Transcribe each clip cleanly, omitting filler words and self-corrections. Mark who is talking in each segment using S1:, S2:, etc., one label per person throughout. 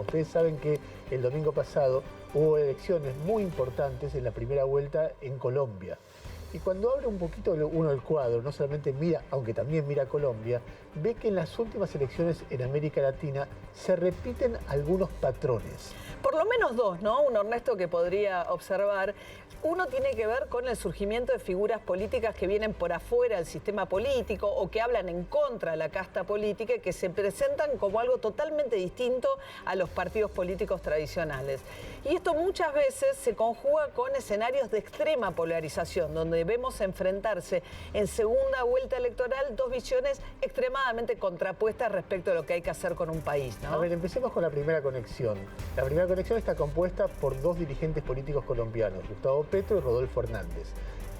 S1: Ustedes saben que el domingo pasado hubo elecciones muy importantes en la primera vuelta en Colombia. Y cuando abre un poquito uno el cuadro, no solamente mira, aunque también mira Colombia, ve que en las últimas elecciones en América Latina se repiten algunos patrones.
S2: Por lo menos dos, ¿no? Un Ernesto que podría observar. Uno tiene que ver con el surgimiento de figuras políticas que vienen por afuera del sistema político o que hablan en contra de la casta política y que se presentan como algo totalmente distinto a los partidos políticos tradicionales. Y esto muchas veces se conjuga con escenarios de extrema polarización, donde vemos enfrentarse en segunda vuelta electoral dos visiones extremadamente contrapuestas respecto a lo que hay que hacer con un país, ¿no?
S1: A ver, empecemos con la primera conexión. La primera conexión está compuesta por dos dirigentes políticos colombianos, Gustavo Petro y Rodolfo Hernández.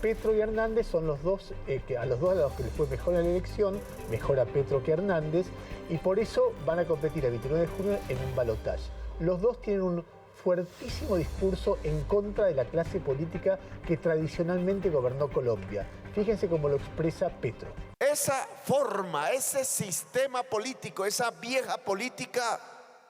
S1: Petro y Hernández son los dos, a los que les fue mejor en la elección, mejor a Petro que a Hernández, y por eso van a competir el 29 de junio en un balotaje. Los dos tienen un fuertísimo discurso en contra de la clase política que tradicionalmente gobernó Colombia. Fíjense cómo lo expresa Petro.
S3: Esa forma, ese sistema político, esa vieja política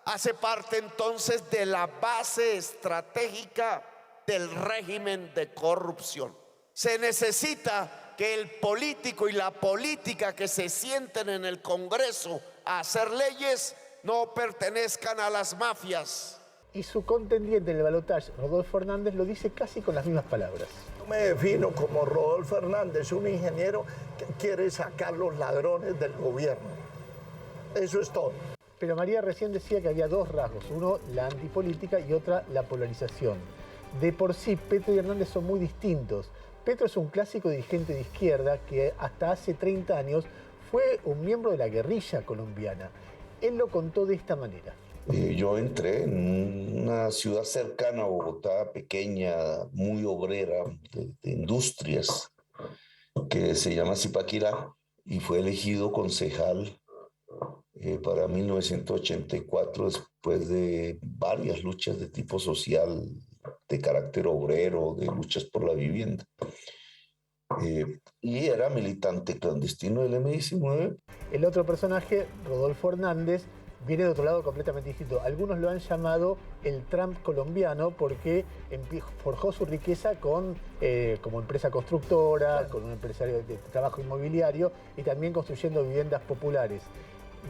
S3: hace parte entonces de la base estratégica del régimen de corrupción. Se necesita que el político y la política que se sienten en el Congreso a hacer leyes no pertenezcan a las mafias.
S1: Y su contendiente en el balotaje, Rodolfo Hernández, lo dice casi con las mismas palabras.
S4: Yo me defino como Rodolfo Hernández, un ingeniero que quiere sacar los ladrones del gobierno. Eso es todo.
S1: Pero María recién decía que había dos rasgos, uno la antipolítica y otra la polarización. De por sí, Petro y Hernández son muy distintos. Petro es un clásico dirigente de izquierda que hasta hace 30 años fue un miembro de la guerrilla colombiana. Él lo contó de esta manera.
S5: Yo entré en una ciudad cercana a Bogotá, pequeña, muy obrera, de industrias, que se llama Zipaquirá, y fue elegido concejal para 1984, después de varias luchas de tipo social, de carácter obrero, de luchas por la vivienda. Y era militante clandestino del M-19.
S1: El otro personaje, Rodolfo Hernández, viene de otro lado completamente distinto. Algunos lo han llamado el Trump colombiano porque forjó su riqueza como empresa constructora, claro, con un empresario de trabajo inmobiliario y también construyendo viviendas populares.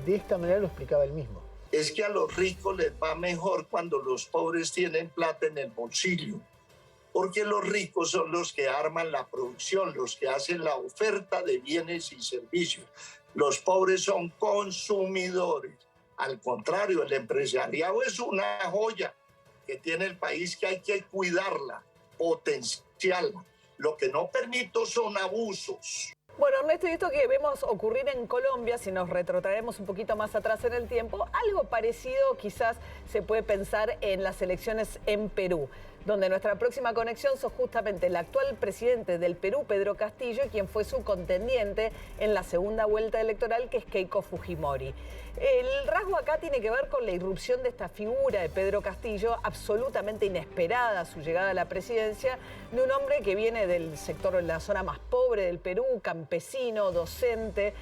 S1: De esta manera lo explicaba él mismo.
S4: Es que a los ricos les va mejor cuando los pobres tienen plata en el bolsillo. Porque los ricos son los que arman la producción, los que hacen la oferta de bienes y servicios. Los pobres son consumidores. Al contrario, el empresariado es una joya que tiene el país que hay que cuidarla, potenciarla. Lo que no permito son abusos.
S2: Bueno, Ernesto, y esto que vemos ocurrir en Colombia, si nos retrotraemos un poquito más atrás en el tiempo, algo parecido quizás se puede pensar en las elecciones en Perú, donde nuestra próxima conexión sos justamente el actual presidente del Perú, Pedro Castillo, y quien fue su contendiente en la segunda vuelta electoral, que es Keiko Fujimori. El rasgo acá tiene que ver con la irrupción de esta figura de Pedro Castillo, absolutamente inesperada su llegada a la presidencia, de un hombre que viene del sector, de la zona más pobre del Perú, campesino, docente,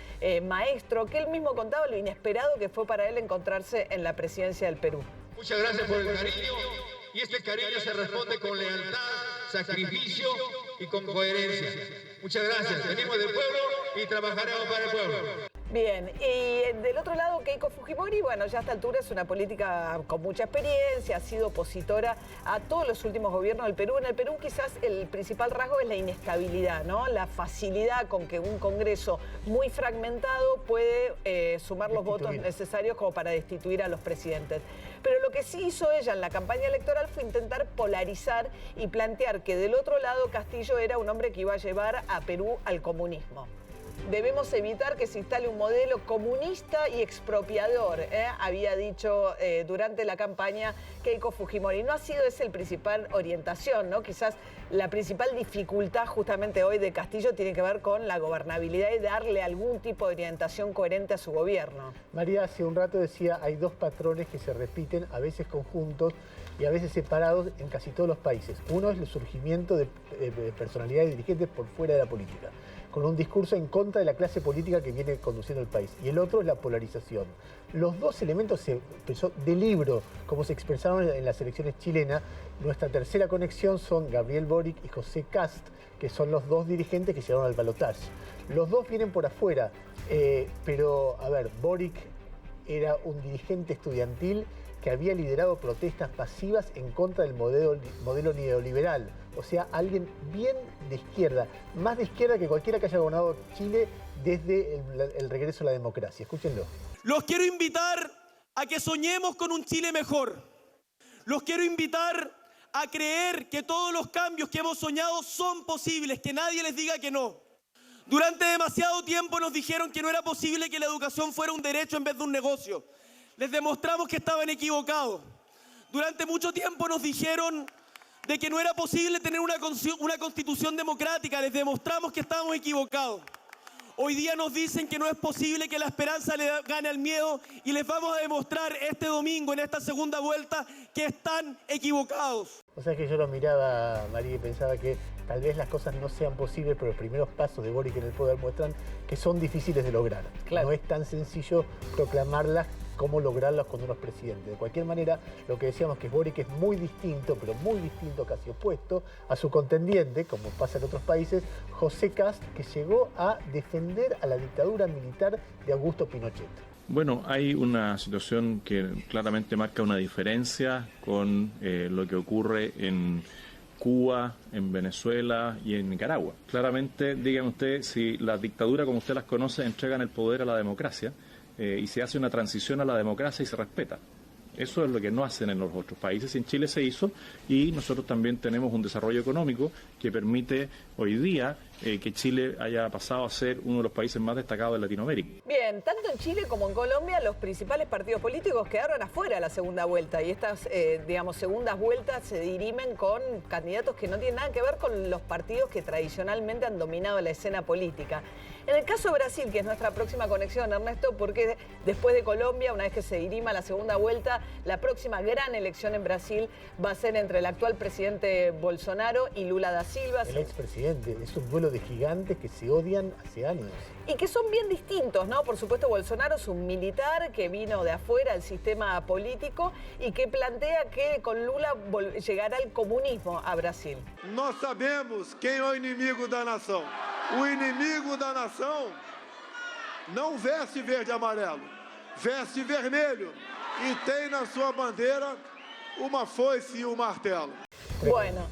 S2: maestro, que él mismo contaba lo inesperado que fue para él encontrarse en la presidencia del Perú.
S6: Muchas gracias por el cariño. Y este cariño se responde con lealtad, sacrificio y con coherencia. Muchas gracias. Venimos del pueblo y trabajaremos para el pueblo.
S2: Bien, y del otro lado, Keiko Fujimori, bueno, ya a esta altura es una política con mucha experiencia, ha sido opositora a todos los últimos gobiernos del Perú. En el Perú quizás el principal rasgo es la inestabilidad, ¿no? La facilidad con que un Congreso muy fragmentado puede sumar los votos necesarios como para destituir a los presidentes. Pero lo que sí hizo ella en la campaña electoral fue intentar polarizar y plantear que del otro lado Castillo era un hombre que iba a llevar a Perú al comunismo. Debemos evitar que se instale un modelo comunista y expropiador, había dicho durante la campaña Keiko Fujimori. No ha sido esa la principal orientación, ¿no? Quizás la principal dificultad justamente hoy de Castillo tiene que ver con la gobernabilidad y darle algún tipo de orientación coherente a su gobierno.
S1: María hace un rato decía, hay dos patrones que se repiten, a veces conjuntos y a veces separados en casi todos los países. Uno es el surgimiento de personalidades dirigentes por fuera de la política. con un discurso en contra de la clase política que viene conduciendo el país. Y el otro es la polarización. Los dos elementos se expresó de libro, como se expresaron en las elecciones chilenas. Nuestra tercera conexión son Gabriel Boric y José Kast, que son los dos dirigentes que llegaron al balotaje. Los dos vienen por afuera, pero, a ver, Boric era un dirigente estudiantil que había liderado protestas pasivas en contra del modelo neoliberal. O sea, alguien bien de izquierda, más de izquierda que cualquiera que haya gobernado Chile desde el regreso a la democracia. Escúchenlo.
S7: Los quiero invitar a que soñemos con un Chile mejor. Los quiero invitar a creer que todos los cambios que hemos soñado son posibles, que nadie les diga que no. Durante demasiado tiempo nos dijeron que no era posible que la educación fuera un derecho en vez de un negocio. Les demostramos que estaban equivocados. Durante mucho tiempo nos dijeron de que no era posible tener una constitución democrática. Les demostramos que estábamos equivocados. Hoy día nos dicen que no es posible que la esperanza le gane al miedo y les vamos a demostrar este domingo, en esta segunda vuelta, que están equivocados.
S1: O sea que yo lo miraba, María, y pensaba que tal vez las cosas no sean posibles, pero los primeros pasos de Boric en el poder muestran que son difíciles de lograr. Claro. No es tan sencillo proclamarlas como lograrlas cuando uno es presidente. De cualquier manera, lo que decíamos que Boric es muy distinto, pero muy distinto, casi opuesto, a su contendiente, como pasa en otros países, José Kast, que llegó a defender a la dictadura militar de Augusto Pinochet.
S8: Bueno, hay una situación que claramente marca una diferencia con lo que ocurre en Cuba, en Venezuela y en Nicaragua. Claramente, dígame usted, si las dictaduras como usted las conoce entregan el poder a la democracia y se hace una transición a la democracia y se respeta. Eso es lo que no hacen en los otros países. En Chile se hizo y nosotros también tenemos un desarrollo económico que permite hoy día que Chile haya pasado a ser uno de los países más destacados de Latinoamérica.
S2: Bien, tanto en Chile como en Colombia los principales partidos políticos quedaron afuera de la segunda vuelta y estas, segundas vueltas se dirimen con candidatos que no tienen nada que ver con los partidos que tradicionalmente han dominado la escena política. En el caso de Brasil, que es nuestra próxima conexión, Ernesto, porque después de Colombia, una vez que se dirima la segunda vuelta, la próxima gran elección en Brasil va a ser entre el actual presidente Bolsonaro y Lula da Silva.
S1: El expresidente. Es un duelo de gigantes que se odian hace años.
S2: Y que son bien distintos, ¿no? Por supuesto, Bolsonaro es un militar que vino de afuera al sistema político y que plantea que con Lula llegará el comunismo a Brasil.
S9: Nós sabemos quem é o inimigo da nação. O inimigo da nação não veste verde e amarelo, veste vermelho e tem na sua bandeira uma foice e um martelo.
S2: Bueno,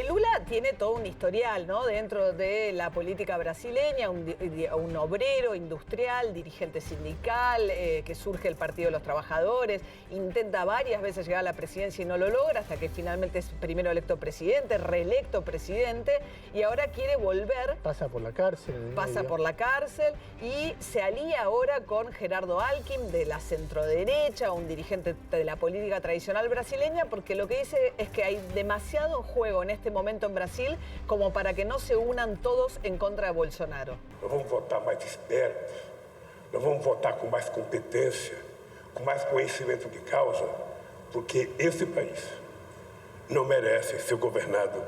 S2: Lula tiene todo un historial, ¿no? Dentro de la política brasileña, un obrero industrial, dirigente sindical, que surge el Partido de los Trabajadores, intenta varias veces llegar a la presidencia y no lo logra, hasta que finalmente es primero electo presidente, reelecto presidente, y ahora quiere volver.
S1: Pasa por la cárcel.
S2: Pasa por la cárcel y se alía ahora con Gerardo Alckmin de la centroderecha, un dirigente de la política tradicional brasileña, porque lo que dice es que hay demasiado en juego en este momento en Brasil como para que no se unan todos en contra de Bolsonaro.
S10: Nós vamos votar mais espertos, nós vamos votar com mais competência, com mais conhecimento de causa, porque esse país não merece ser governado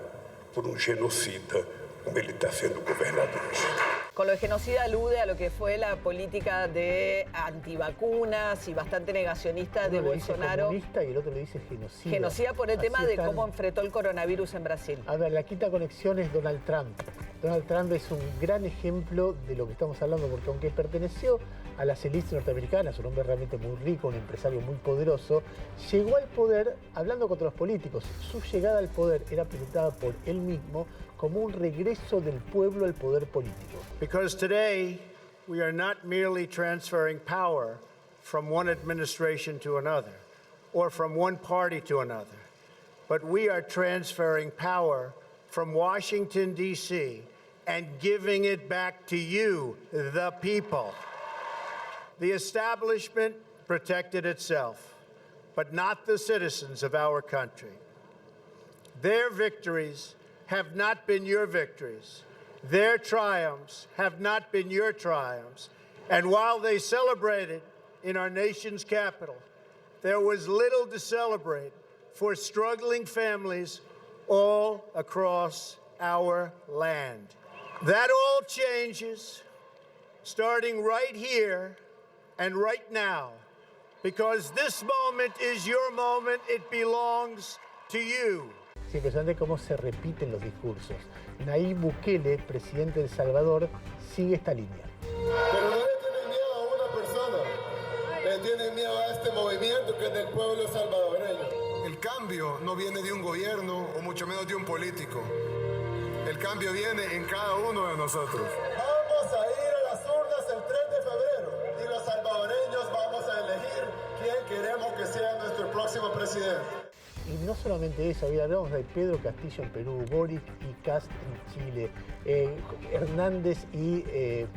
S10: por um genocida como ele está sendo gobernado hoje.
S2: Con lo de genocida alude a lo que fue la política de antivacunas y bastante negacionista de Bolsonaro.
S1: Comunista y el otro le dice genocida.
S2: Genocida por el tema de cómo enfrentó el coronavirus en Brasil.
S1: A ver, la quinta conexión es Donald Trump. Donald Trump es un gran ejemplo de lo que estamos hablando, porque aunque perteneció a las élites norteamericanas, un hombre realmente muy rico, un empresario muy poderoso, llegó al poder hablando contra los políticos. Su llegada al poder era presentada por él mismo como un regreso del pueblo al poder político.
S11: Because today we are not merely transferring power from one administration to another or from one party to another, but we are transferring power from Washington, D.C. and giving it back to you, the people. The establishment protected itself, but not the citizens of our country. Their victories have not been your victories. Their triumphs have not been your triumphs. And while they celebrated in our nation's capital, there was little to celebrate for struggling families all across our land. That all changes starting right here and right now, because this moment is your moment, it belongs to you.
S1: Es impresionante cómo se repiten los discursos. Nayib Bukele, presidente de El Salvador, sigue esta línea.
S9: Pero no le tienen miedo a una persona, le tienen miedo a este movimiento que es del pueblo salvadoreño. El cambio no viene de un gobierno o mucho menos de un político. El cambio viene en cada uno de nosotros. Vamos a ir a las urnas el 3 de febrero y los salvadoreños vamos a elegir quién queremos que sea nuestro próximo presidente.
S1: Y no solamente eso, hoy hablamos de Pedro Castillo en Perú, Boric y Kast en Chile, Hernández y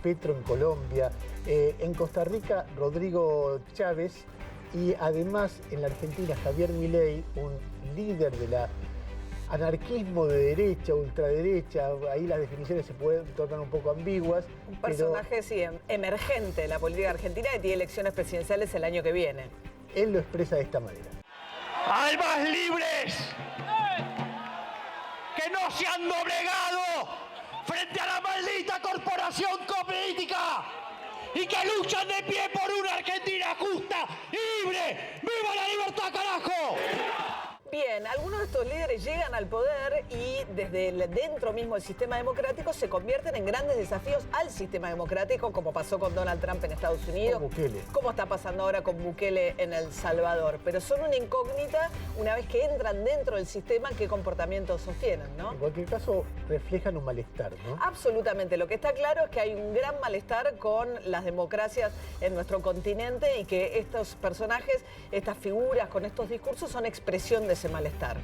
S1: Petro en Colombia, en Costa Rica Rodrigo Chávez y además en la Argentina Javier Milei, un líder de la anarquismo de derecha, ultraderecha, ahí las definiciones se pueden tornar un poco ambiguas.
S2: Un personaje, sí, emergente de la política argentina que tiene elecciones presidenciales el año que viene.
S1: Él lo expresa de esta manera.
S12: Almas libres que no se han doblegado frente a la maldita corporación política y que luchan de pie por una Argentina justa y libre. ¡Viva la libertad, carajo!
S2: Bien, algunos de estos líderes llegan al poder y desde dentro mismo del sistema democrático se convierten en grandes desafíos al sistema democrático, como pasó con Donald Trump en Estados Unidos, como está pasando ahora con Bukele en El Salvador. Pero son una incógnita una vez que entran dentro del sistema, qué comportamientos sostienen, ¿no?
S1: En cualquier caso, reflejan un malestar, ¿no?
S2: Absolutamente. Lo que está claro es que hay un gran malestar con las democracias en nuestro continente y que estos personajes, estas figuras con estos discursos son expresión de ese malestar.